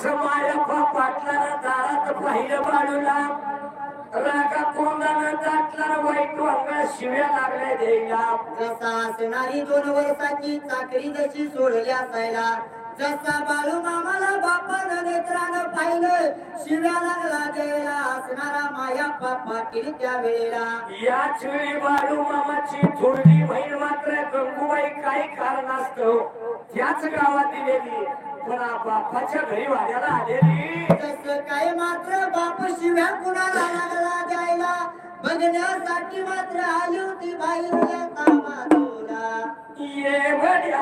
मायप्पा पाटलानं दारात पाहिलं बाळूला रागा कोंडानं दाटला वाईट वांगळ शिव्या लागल्या द्यायला जसा असणारी 2 वर्षाची चाकरी जशी सोडली असायला जसा बाळू मामाला बापानं नेत्रानं पाहिलं शिव्या लागला द्यायला असणारा मायप्पा पाटील त्या वेळेला याच वेळी बाळू मामाची थोरली बहीण मात्र गंगूबाई काही कारणास्तव त्याच गावात दिलेली पण बापाच्या घरी वाड्याला आलेली तसं काय मात्र बाप शिव्या कुणाला लागला द्यायला बघण्यासाठी मात्र आली होती बाहेर कामाला ये बड्या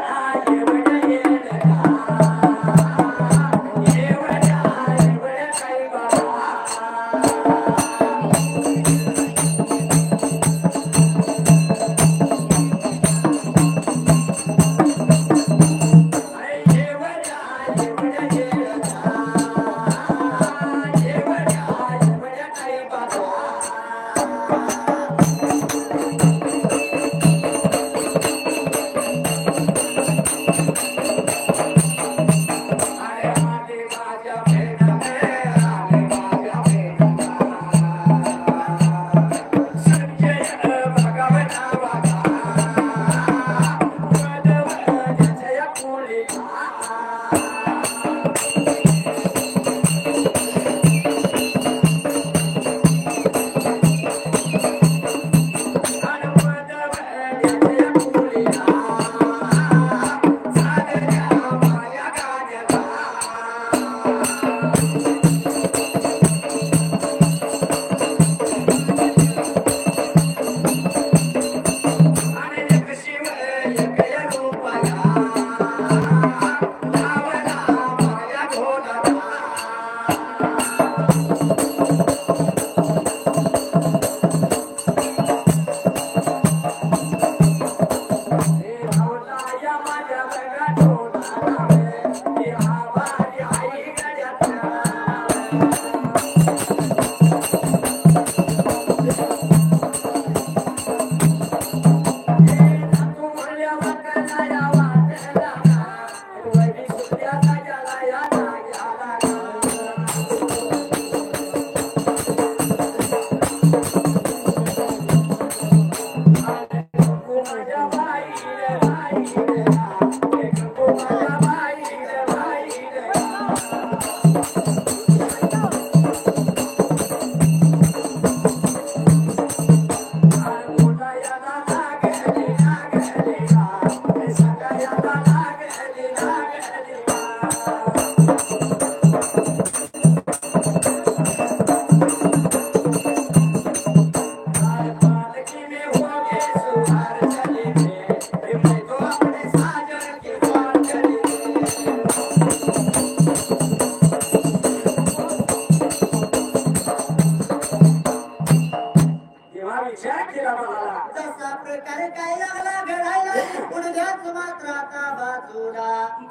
ये बड्या ये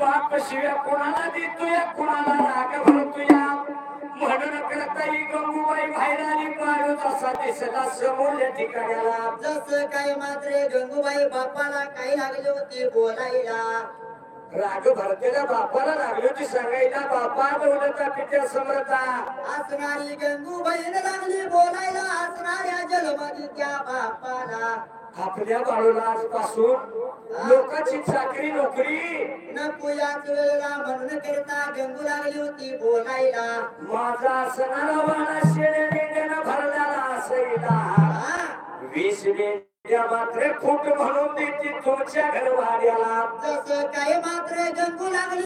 बाप शिव्या कोणाला देतोय कोणाला राग भरतोय म्हणून करताई गंगूबाई बाहेर आली बाळू तसा दिसला समोर ठिकाण्याला जसं काय मात्र गंगूबाई बापाला काही लागली होती बोलायला राग भरतेल्या बापाला लागली होती सांगायला बापा दौलता पित्या समर्था असणारी गंगूबाईने लागली बोलायला असणाऱ्या जन्मदी त्या बापाला आपल्या बाळूला आजपासून लोकांची चाकरी नोकरी नको याच वेळेला म्हणून करता गंगू लागली होती बोलायला माझा असणारा वाणा शेळे मेंढ्यानं भरलेला असायला 20 मेंढ्या मात्र फूट म्हणून देते तुमच्या घरवाड्याला जसं काय मात्र गंगू लागली